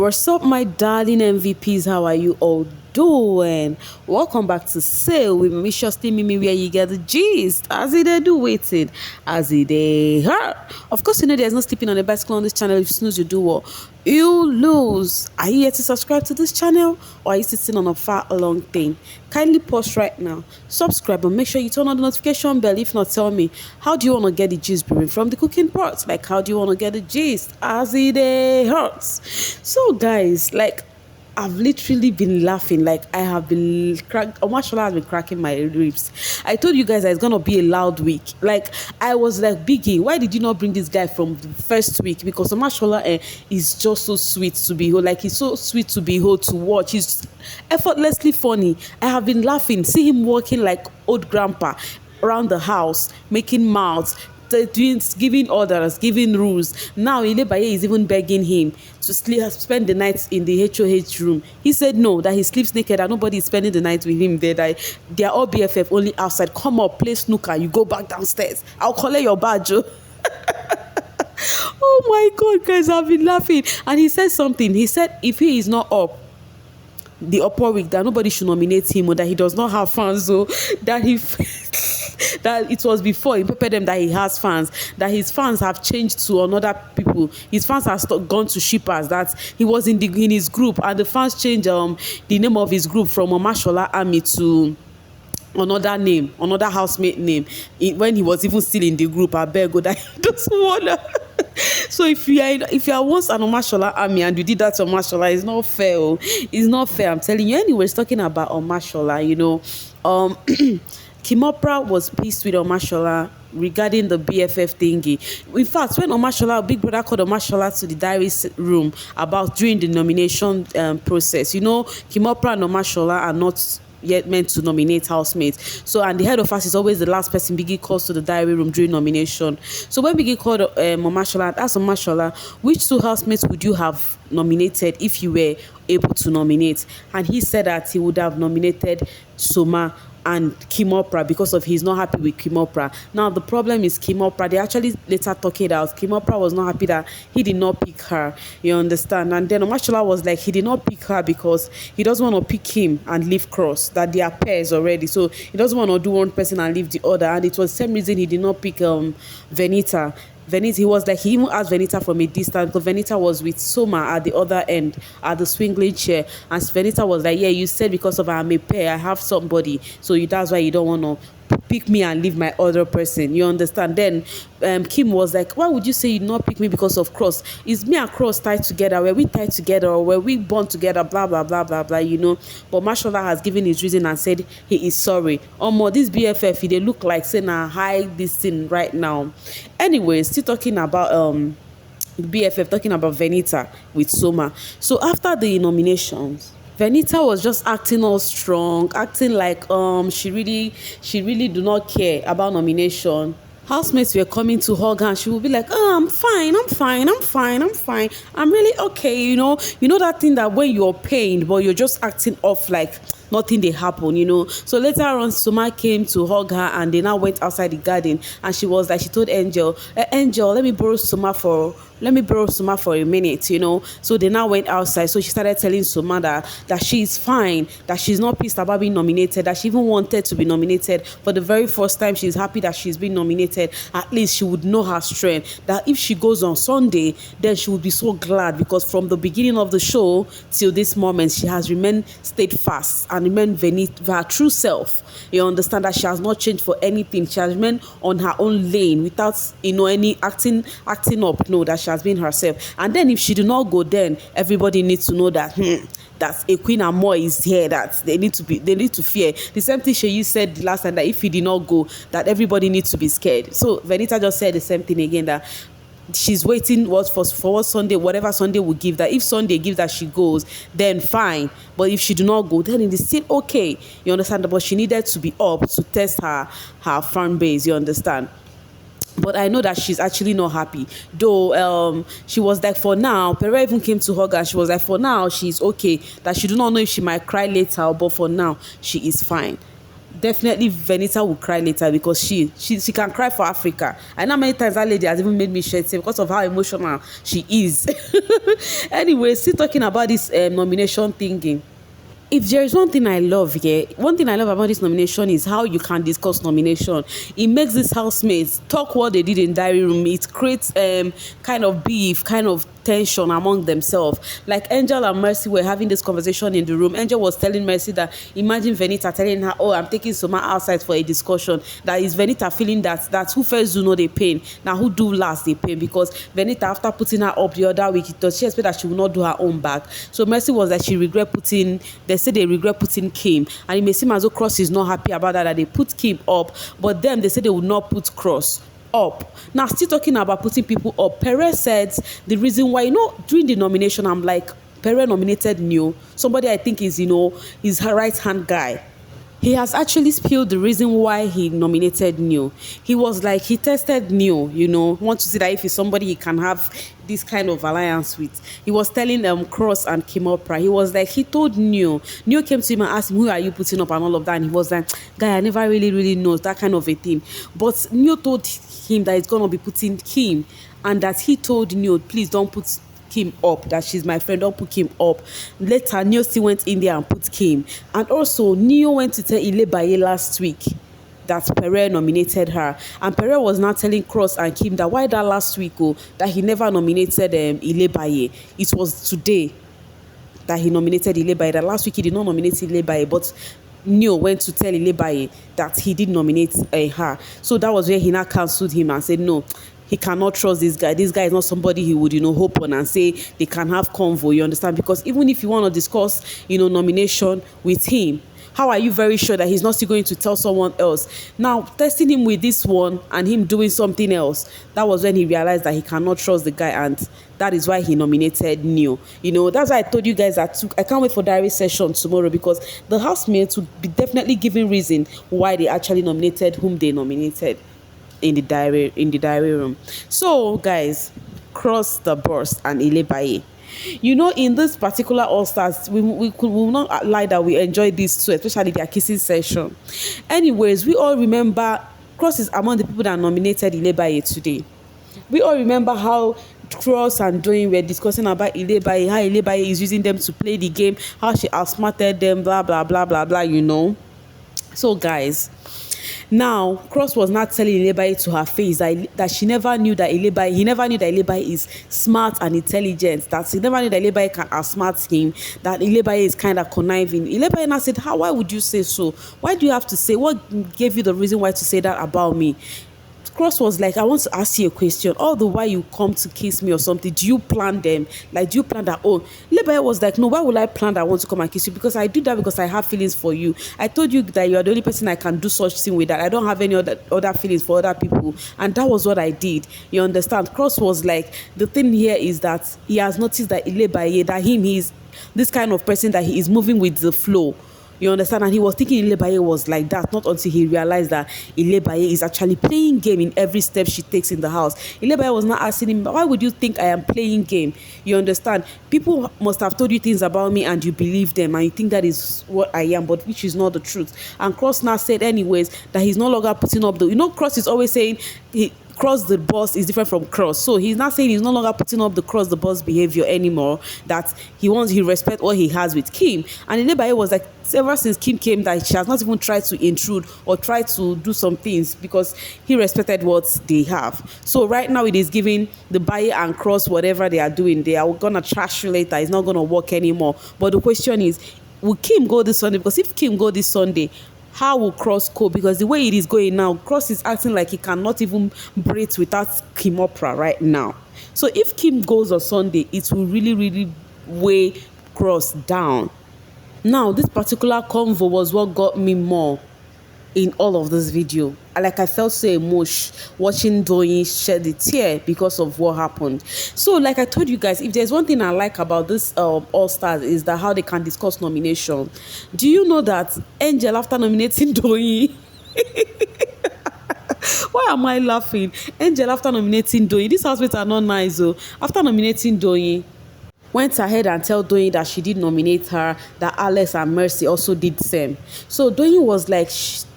What's up, my darling MVPs? How are you all doing? Welcome back to Sale with Viciously Mimi, where you get the gist. As it they do waiting, as it they hurt. Of course, you know there's no sleeping on a bicycle on this channel. If you snooze, you do what? You lose. Are you yet to subscribe to this channel, or are you sitting on a far long thing? Kindly pause right now, subscribe, and make sure you turn on the notification bell. If not, tell me, how do you want to get the gist brewing from the cooking pot? Like, how do you want to get the gist as it hurts? So, guys, like, I've literally been laughing. Like, I have been Omashola has been cracking my ribs. I told you guys that it's gonna be a loud week. Like, I was like, Biggie, why did you not bring this guy from the first week? Because Omashola is just so sweet to behold. Like, he's so sweet to behold, to watch. He's effortlessly funny. I have been laughing. See him walking like old grandpa around the house, making mouths, giving orders, giving rules. Now Ilebaye is even begging him to spend the night in the HOH room. He said no, that he sleeps naked and nobody is spending the night with him there. That they are all BFF, only outside. Come up, play snooker, you go back downstairs. I'll collect your badge. Oh my God, guys, I've been laughing. And he said something. He said if he is not up the upper week, that nobody should nominate him, or that he does not have fans, so that he that it was before he prepared them that he has fans, that his fans have changed to another people. His fans have gone to shippers, that he was in his group, and the fans changed the name of his group from Omashola Army to another name, another housemate name, when he was even still in the group. I beg God, I just wanna. So if you are once an Omashola Army and you did that to Omashola, it's not fair. It's not fair, I'm telling you. Anyways, talking about Omashola, you know, Kimopra was pissed with Omashola regarding the BFF thingy. In fact, when Big Brother called Omashola to the diary room about during the nomination process, you know, Kimopra and Omashola are not yet meant to nominate housemates. So, and the head of us is always the last person Biggie calls to the diary room during nomination. So when Biggie called Omashola and asked Omashola, which two housemates would you have nominated if you were able to nominate? And he said that he would have nominated Soma and Kimopra because of he's not happy with Kimopra. Now the problem is Kimopra. They actually later talked it out. Kimopra was not happy that he did not pick her. You understand? And then Omashola was like, he did not pick her because he doesn't want to pick him and leave Cross. That they are pairs already. So he doesn't want to do one person and leave the other. And it was the same reason he did not pick Venita. He was like, he even asked Venita from a distance because Venita was with Soma at the other end at the swingling chair, and Venita was like, yeah, you said because of I'm a pair, I have somebody, so that's why you don't want to pick me and leave my other person. You understand? Then Kim was like, why would you say you not pick me because of Cross? Is me and Cross tied together? Were we tied together, or were we born together? Blah blah blah blah blah, you know. But Mashola has given his reason and said he is sorry. This BFF, they look like saying a high this thing right now. Anyway, still talking about BFF, talking about Venita with Soma. So after the nominations, Venita was just acting all strong, acting like she really do not care about nomination. Housemates were coming to hug her and she would be like, oh, I'm fine, I'm really okay, you know that thing that when you're pained but you're just acting off like nothing they happen, you know. So later on, Soma came to hug her and they now went outside the garden, and she was like, she told Angel, Angel, let me borrow Soma for a minute, you know. So they now went outside. So she started telling Soma that she is fine, that she's not pissed about being nominated, that she even wanted to be nominated for the very first time. She's happy that she's been nominated. At least she would know her strength, that if she goes on Sunday, then she would be so glad, because from the beginning of the show till this moment, she has remained steadfast and remained her true self. You understand? That she has not changed for anything. She has remained on her own lane without, any acting up. No, that she has been herself. And then if she do not go, then everybody needs to know that that a queen and more is here, that they need to fear. The same thing Sheyi said the last time, that if he did not go, that everybody needs to be scared. So Venita just said the same thing again, that she's waiting for what Sunday, whatever Sunday will give, that if Sunday gives that she goes, then fine. But if she do not go, then it is still okay. You understand? But she needed to be up to test her fan base. You understand? But I know that she's actually not happy. Though she was like, for now, Pere even came to hug her and she was like, for now, she's okay. That she do not know if she might cry later, but for now, she is fine. definitely Venita will cry later because she can cry for Africa. I know many times that lady has even made me shed tears because of how emotional she is. Anyway, still talking about this nomination thingy. If there is one thing I love here, one thing I love about this nomination is how you can discuss nomination. It makes these housemates talk what they did in diary room. It creates kind of beef, kind of tension among themselves. Like Angel and Mercy were having this conversation in the room. Angel was telling Mercy that imagine Venita telling her, "Oh, I'm taking Soma outside for a discussion." That is Venita feeling that who first do know the pain. Now who do last the pain, because Venita, after putting her up the other week, does she expect that she will not do her own back? So Mercy was that she regret putting. They say they regret putting Kim, and it may seem as though Cross is not happy about that they put Kim up, but them they say they would not put Cross up. Now, still talking about putting people up, Pere said the reason why, during the nomination, I'm like, Pere nominated Neo, somebody I think is, is her right hand guy. He has actually spilled the reason why he nominated Neo. He was like, he tested Neo, want to see that if he's somebody he can have this kind of alliance with. He was telling Cross and Kimopra. He was like, he told Neo. Neo came to him and asked him, who are you putting up and all of that? And he was like, guy, I never really know that kind of a thing. But Neo told him that it's going to be putting Kim, and that he told Neo, please don't put Kim up, that she's my friend, don't put Kim up. Later, Neo still went in there and put Kim. And also, Neo went to tell Ilebaye last week that Pere nominated her. And Pere was now telling Cross and Kim that why that last week, that he never nominated Ilebaye. It was today that he nominated Ilebaye. That last week he did not nominate Ilebaye, but Neo went to tell Ilebaye that he did nominate her. So that was where he now cancelled him and said, no, he cannot trust this guy. This guy is not somebody he would, hope on and say they can have convo, you understand? Because even if you want to discuss, nomination with him, how are you very sure that he's not still going to tell someone else? Now, testing him with this one and him doing something else, that was when he realized that he cannot trust the guy, and that is why he nominated Neo. That's why I told you guys that I can't wait for diary session tomorrow, because the housemates will be definitely giving reason why they actually nominated whom they nominated in the diary room. So guys, Cross the Boss and Ilebaye, in this particular All Stars, we will not lie that we enjoyed these two, especially their kissing session. Anyways, we all remember Cross is among the people that nominated Ilebaye today. We all remember how Cross and Doyin were discussing about Ilebaye, how Ilebaye is using them to play the game, how she outsmarted them, blah blah blah blah blah. So guys, now Cross was not telling Ilebaye to her face that she never knew that he never knew that Ilebaye is smart and intelligent, that he never knew that Ilebaye can outsmart him, that Ilebaye is kind of conniving. Ilebaye now said, why would you say so? Why do you have to say, what gave you the reason why to say that about me? Cross was like, I want to ask you a question. All the while you come to kiss me or something, do you plan them? Like, do you plan that? Oh, Ilebaye was like, no, why would I plan that I want to come and kiss you? Because I do that because I have feelings for you. I told you that you are the only person I can do such thing with, that I don't have any other feelings for other people. And that was what I did. You understand? Cross was like, the thing here is that he has noticed that Ilebaye, that he's this kind of person that he is moving with the flow. You understand? And he was thinking Ilebaye was like that, not until he realized that Ilebaye is actually playing game in every step she takes in the house. Ilebaye was not asking him, why would you think I am playing game? You understand? People must have told you things about me and you believe them and you think that is what I am, but which is not the truth. And Cross now said anyways that he's no longer putting up Cross is always saying Cross the Boss is different from Cross. So he's not saying he's no longer putting up the Cross the Boss behavior anymore, that he respect what he has with Kim. And Ilebaye was like, ever since Kim came, that she has not even tried to intrude or try to do some things because he respected what they have. So right now it is giving the Baye and Cross whatever they are doing. They are gonna trash you later. It's not gonna work anymore. But the question is, will Kim go this Sunday? Because if Kim go this Sunday, how will Cross cope? Because the way it is going now, Cross is acting like he cannot even breathe without Kimopra right now. So if Kim goes on Sunday, it will really weigh Cross down. Now, this particular convo was what got me more in all of this video. Like, I felt so emotional watching Doyin shed a tear because of what happened. So like I told you guys, if there's one thing I like about this All Stars is that how they can discuss nomination. Do you know that Angel, after nominating Doyin why am I laughing? Angel, after nominating Doyin, these housemates are not nice. After nominating Doyin, went ahead and tell Doyin that she did nominate her, that Alex and Mercy also did the same. So Doyin was like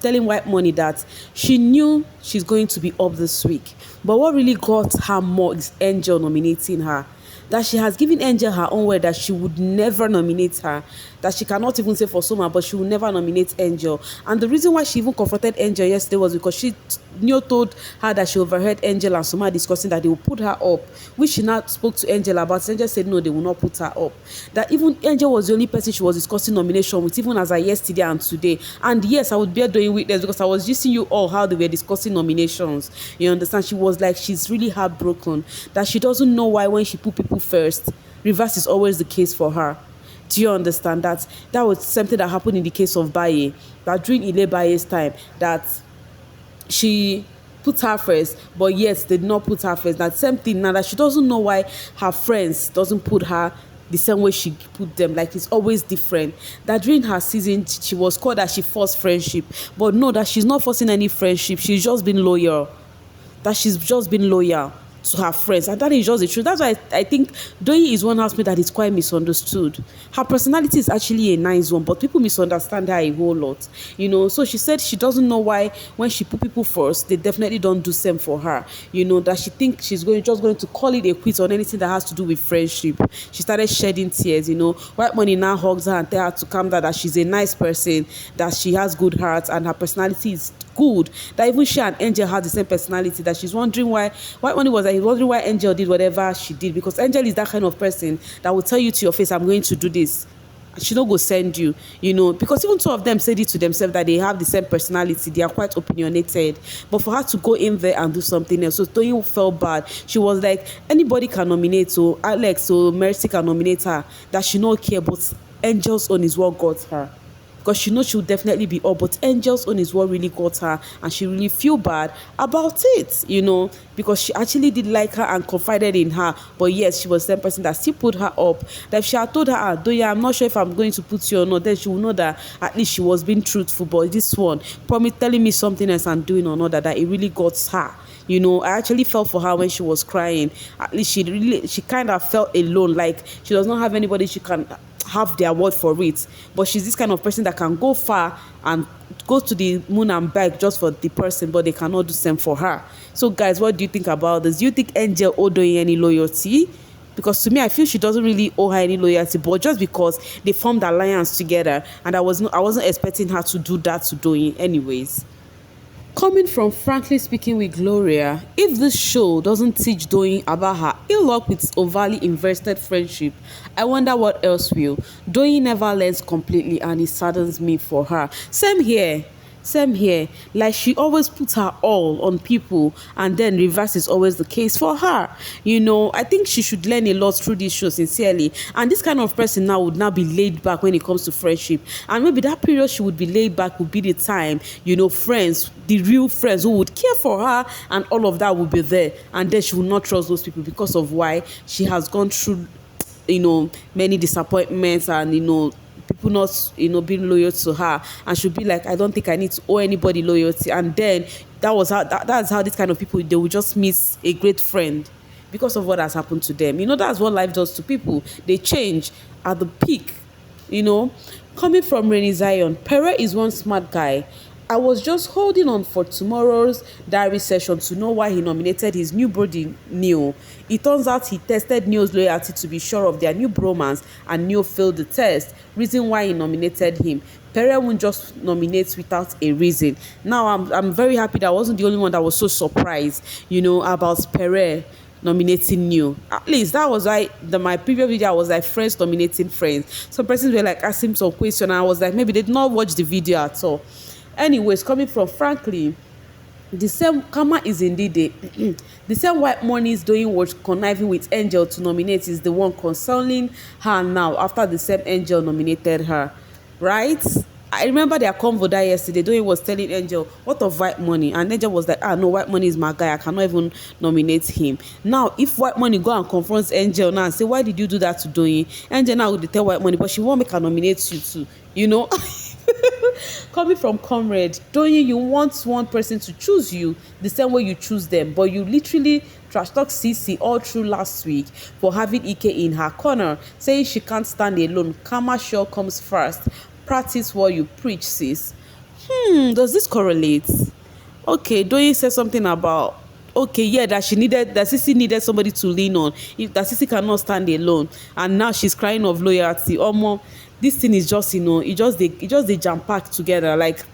telling White Money that she knew she's going to be up this week. But what really got her more is Angel nominating her. That she has given Angel her own word that she would never nominate her, that she cannot even say for Soma, but she will never nominate Angel. And the reason why she even confronted Angel yesterday was because Neo told her that she overheard Angel and Soma discussing that they will put her up, which she now spoke to Angel about. Angel said no, they will not put her up. That even Angel was the only person she was discussing nomination with, even as of yesterday and today. And yes, I would bear doing witness because I was just seeing you all how they were discussing nominations. You understand? She was like, she's really heartbroken, that she doesn't know why when she put people first, reverse is always the case for her. Do you understand that? That was something that happened in the case of Baye, that during Ilebaye's time, that she put her first, but yet did not put her first. That same thing now, that she doesn't know why her friends doesn't put her the same way she put them, like it's always different. That during her season she was called that she forced friendship, but no, that she's not forcing any friendship, she's just been loyal. That she's just been loyal to her friends, and that is just the truth. That's why I think Doyin is one housemate that is quite misunderstood. Her personality is actually a nice one, but people misunderstand her a whole lot, you know. So she said she doesn't know why when she put people first, they definitely don't do same for her, you know. That she thinks she's just going to call it a quit on anything that has to do with friendship. She started shedding tears, you know. White Money now hugs her and tell her to calm down, that she's a nice person, that she has good heart, and her personality is good. That even she and Angel had the same personality. That she's wondering why White Money was like wondering why Angel did whatever she did, because Angel is that kind of person that will tell you to your face, I'm going to do this. She don't go send you, you know, because even two of them said it to themselves that they have the same personality, they are quite opinionated. But for her to go in there and do something else, so Toyin felt bad. She was like, anybody can nominate, so Alex, so Mercy can nominate her, that she not care, but Angel's own is what got her. Because she knows she'll definitely be up, but Angel's own is what really got her, and she really feel bad about it, you know, because she actually did like her and confided in her. But yes, she was the person that still put her up. That if she had told her, Doya, I'm not sure if I'm going to put you or not, then she will know that at least she was being truthful. But this one, probably telling me something else and doing another, that it really got her. You know, I actually felt for her when she was crying. At least she kind of felt alone, like she does not have anybody she can have their word for it. But she's this kind of person that can go far and go to the moon and back just for the person, but they cannot do same for her. So guys, what do you think about this? Do you think Angel owed Doyin any loyalty? Because to me, I feel she doesn't really owe her any loyalty, but just because they formed alliance together, and I wasn't expecting her to do that to Doyin anyways. Coming from Frankly Speaking with Gloria, if this show doesn't teach Doyin about her ill luck with overly invested friendship, I wonder what else will. Doyin never learns completely, and it saddens me for her. Same here. Same here. Like, she always puts her all on people, and then reverse is always the case for her. You know, I think she should learn a lot through this show, sincerely. And this kind of person now would now be laid back when it comes to friendship. And maybe that period she would be laid back would be the time, you know, friends, the real friends who would care for her, and all of that would be there. And then she would not trust those people because of why she has gone through, you know, many disappointments, and, you know, people not, you know, being loyal to her, and she'll be like, I don't think I need to owe anybody loyalty. And then that's how this kind of people, they will just miss a great friend because of what has happened to them. You know, that's what life does to people. They change at the peak, you know. Coming from Rainy Zion, Pere is one smart guy. I was just holding on for tomorrow's diary session to know why he nominated his new brody, Neo. It turns out he tested Neo's loyalty to be sure of their new bromance, and Neo failed the test. Reason why he nominated him. Pere won't just nominate without a reason. Now, I'm very happy that I wasn't the only one that was so surprised, you know, about Pere nominating Neo. At least that was why my previous video, I was like, friends nominating friends. Some persons were like asking some question, and I was like, maybe they did not watch the video at all. Anyways, coming from Frankly, the same karma is indeed the same White Money is doing what conniving with Angel to nominate is the one consoling her now after the same Angel nominated her, right? I remember their convo that yesterday. Doyin was telling Angel, what of White Money? And Angel was like, no, White Money is my guy, I cannot even nominate him. Now, if White Money go and confronts Angel now and say, why did you do that to Doyin? Angel now would tell White Money, but she won't make her nominate you too, you know. Coming from comrade Doyin, you want one person to choose you the same way you choose them, but you literally trash talk CC all through last week for having Ike in her corner, saying she can't stand alone. Karma sure comes first. Practice what you preach, sis. Does this correlate? Okay, Doyin said something about, okay, yeah, that she needed, that Sissy needed somebody to lean on. If that Sissy cannot stand alone, and now she's crying of loyalty. Omo, this thing is just, it just they jam packed together, like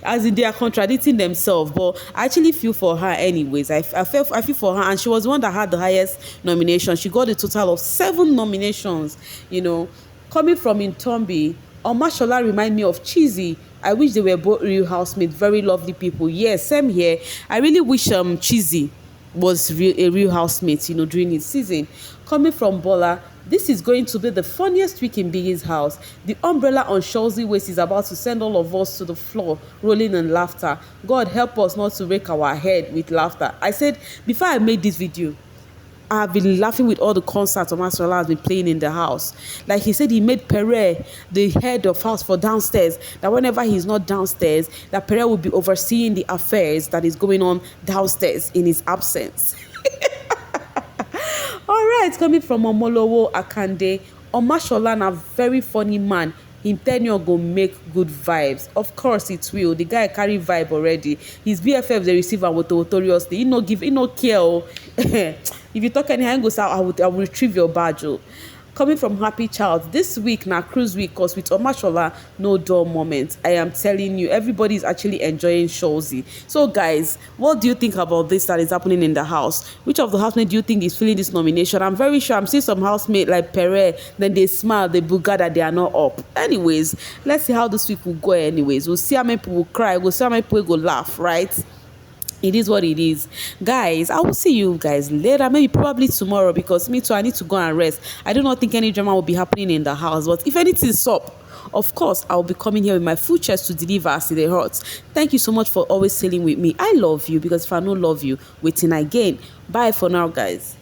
as in they are contradicting themselves. But I actually feel for her anyways. I feel for her, and she was the one that had the highest nomination. She got a total of 7 nominations. Coming from Intombi, Omashola remind me of Cheesy. I wish they were both real housemates, very lovely people. Yes, same here. I really wish Cheesy was a real housemate, during his season. Coming from Bola, this is going to be the funniest week in Biggie's house. The umbrella on Shawzy waist is about to send all of us to the floor, rolling in laughter. God help us not to rake our head with laughter. I said, before I made this video, I've been laughing with all the concerts Omashola has been playing in the house. Like he said, he made Pere the head of house for downstairs. That whenever he's not downstairs, that Pere will be overseeing the affairs that is going on downstairs in his absence. All right, coming from Omolowo Akande, Omashola na very funny man. Him tenure go make good vibes. Of course it will. The guy carry vibe already. His BFFs they receive am notoriously. He no care. If you talk anyhow, go say I will retrieve your badge. Coming from Happy Child, this week na cruise week, cause with Omashola, no dull moment. I am telling you, everybody is actually enjoying Shawzy. So guys, what do you think about this that is happening in the house? Which of the housemates do you think is feeling this nomination? I'm very sure I'm seeing some housemates like Pere, then they smile, they booga that they are not up. Anyways, let's see how this week will go anyways. We'll see how many people will cry, we'll see how many people will laugh, right? It is what it is, guys. I will see you guys later, maybe probably tomorrow, because me too, I need to go and rest. I do not think any drama will be happening in the house, but if anything is up, of course I will be coming here with my full chest to deliver as it hurts. Thank you so much for always sailing with me. I love you, because if I don't love you, waiting again. Bye for now, guys.